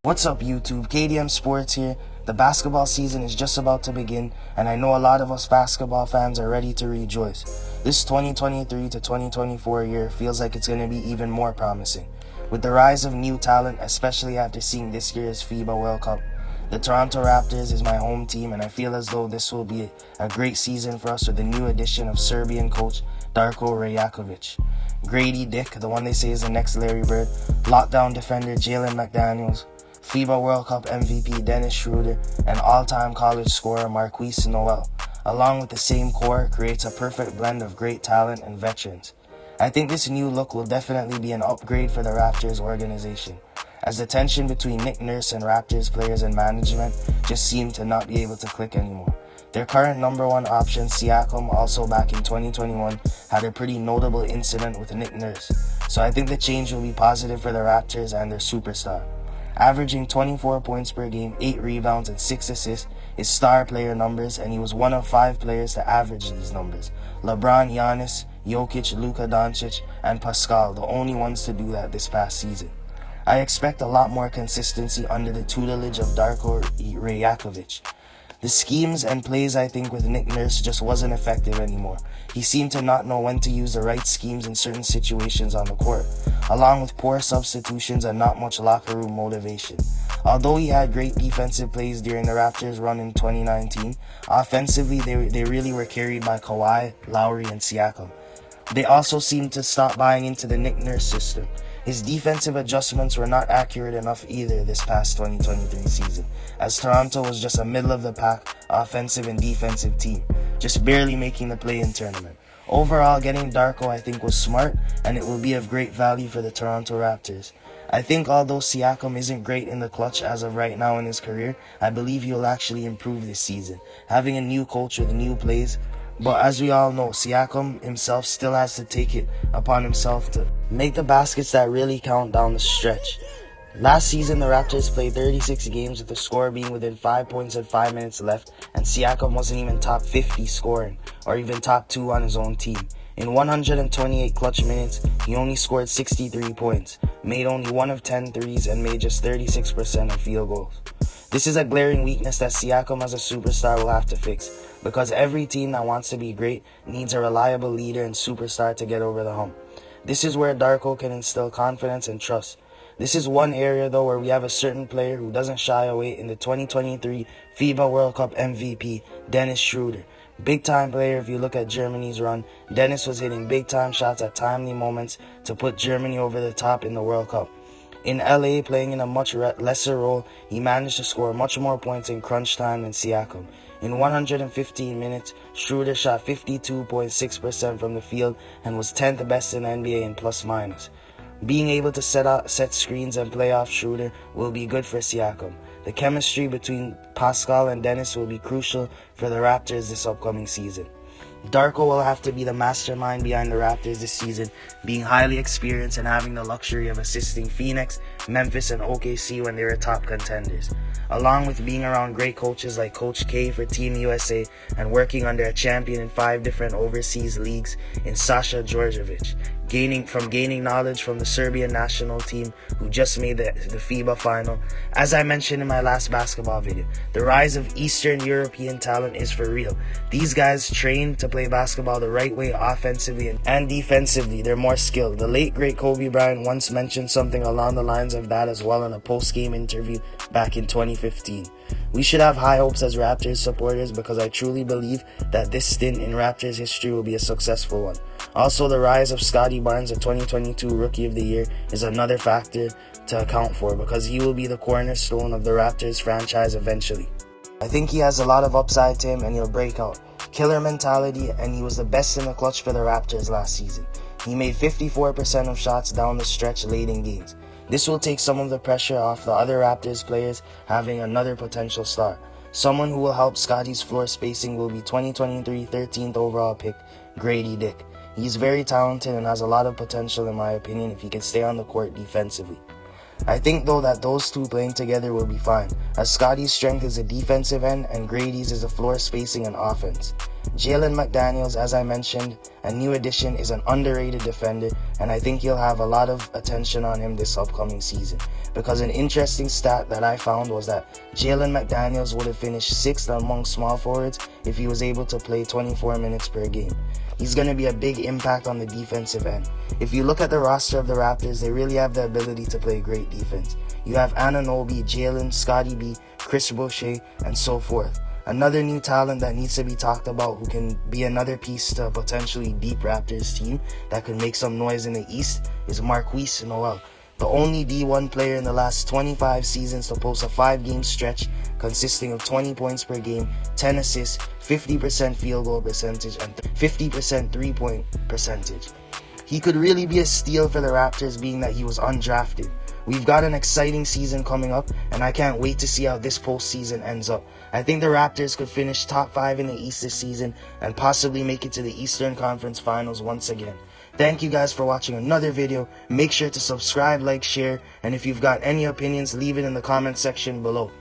What's up YouTube, K.D.M Sports here. The basketball season is just about to begin, and I know a lot of us basketball fans are ready to rejoice. This 2023 to 2024 year feels like it's going to be even more promising. With the rise of new talent, especially after seeing this year's FIBA World Cup. The Toronto Raptors is my home team, and I feel as though this will be a great season for us with the new addition of Serbian coach Darko. Grady Dick, the one they say is the next Larry Bird, lockdown defender Jalen McDaniels, FIBA World Cup MVP Dennis Schroder, and all-time college scorer Marquise Noel, along with the same core, creates a perfect blend of great talent and veterans. I think this new look will definitely be an upgrade for the Raptors organization, as the tension between Nick Nurse and Raptors players and management just seemed to not be able to click anymore. Their current number one option, Siakam, also back in 2021, had a pretty notable incident with Nick Nurse, so I think the change will be positive for the Raptors and their superstar. Averaging 24 points per game, 8 rebounds, and 6 assists is star player numbers, and he was one of 5 players to average these numbers. LeBron, Giannis, Jokic, Luka Doncic, and Pascal, the only ones to do that this past season. I expect a lot more consistency under the tutelage of Darko. The schemes and plays, I think, with Nick Nurse just wasn't effective anymore. He seemed to not know when to use the right schemes in certain situations on the court, along with poor substitutions and not much locker room motivation. Although he had great defensive plays during the Raptors run in 2019, offensively they really were carried by Kawhi, Lowry, and Siakam. They also seemed to stop buying into the Nick Nurse system. His defensive adjustments were not accurate enough either this past 2023 season, as Toronto was just a middle-of-the-pack offensive and defensive team, just barely making the play-in tournament. Overall, getting Darko I think was smart, and it will be of great value for the Toronto Raptors. I think although Siakam isn't great in the clutch as of right now in his career, I believe he will actually improve this season, having a new coach with new plays. But as we all know, Siakam himself still has to take it upon himself to make the baskets that really count down the stretch. Last season, the Raptors played 36 games with the score being within 5 points and 5 minutes left, and Siakam wasn't even top 50 scoring, or even top 2 on his own team. In 128 clutch minutes, he only scored 63 points, made only 1 of 10 threes, and made just 36% of field goals. This is a glaring weakness that Siakam as a superstar will have to fix, because every team that wants to be great needs a reliable leader and superstar to get over the hump. This is where Darko can instill confidence and trust. This is one area though where we have a certain player who doesn't shy away in the 2023 FIBA World Cup MVP, Dennis Schroder. Big time player. If you look at Germany's run, Dennis was hitting big time shots at timely moments to put Germany over the top in the World Cup. In LA, playing in a much lesser role, he managed to score much more points in crunch time than Siakam. In 115 minutes, Schroder shot 52.6% from the field and was 10th best in the NBA in plus-minus. Being able to set screens and play off Schroder will be good for Siakam. The chemistry between Pascal and Dennis will be crucial for the Raptors this upcoming season. Darko will have to be the mastermind behind the Raptors this season, being highly experienced and having the luxury of assisting Phoenix, Memphis, and OKC when they were top contenders, along with being around great coaches like Coach K for Team USA and working under a champion in 5 different overseas leagues in Sasha Djordjevic, gaining knowledge from the Serbian national team who just made the FIBA final. As I mentioned in my last basketball video, the rise of Eastern European talent is for real. These guys train to play basketball the right way offensively and defensively. They're more skilled. The late great Kobe Bryant once mentioned something along the lines of that as well in a post-game interview back in 2015. We should have high hopes as Raptors supporters because I truly believe that this stint in Raptors history will be a successful one. Also, the rise of Scottie Barnes, the 2022 Rookie of the Year, is another factor to account for because he will be the cornerstone of the Raptors franchise eventually. I think he has a lot of upside to him and he'll break out. Killer mentality, and he was the best in the clutch for the Raptors last season. He made 54% of shots down the stretch late in games. This will take some of the pressure off the other Raptors players having another potential star. Someone who will help Scottie's floor spacing will be 2023 13th overall pick, Grady Dick. He's very talented and has a lot of potential in my opinion if he can stay on the court defensively. I think though that those two playing together will be fine, as Scottie's strength is the defensive end and Grady's is the floor spacing and offense. Jalen McDaniels, as I mentioned, a new addition, is an underrated defender, and I think you'll have a lot of attention on him this upcoming season. Because an interesting stat that I found was that Jalen McDaniels would have finished 6th among small forwards if he was able to play 24 minutes per game. He's going to be a big impact on the defensive end. If you look at the roster of the Raptors, they really have the ability to play great defense. You have Anunoby, Jalen, Scotty B, Chris Boucher, and so forth. Another new talent that needs to be talked about, who can be another piece to a potentially deep Raptors team that could make some noise in the East, is Marquise Noel, the only D1 player in the last 25 seasons to post a 5-game stretch consisting of 20 points per game, 10 assists, 50% field goal percentage, and 50% three-point percentage. He could really be a steal for the Raptors, being that he was undrafted. We've got an exciting season coming up, and I can't wait to see how this postseason ends up. I think the Raptors could finish top 5 in the East this season and possibly make it to the Eastern Conference Finals once again. Thank you guys for watching another video. Make sure to subscribe, like, share, and if you've got any opinions, leave it in the comment section below.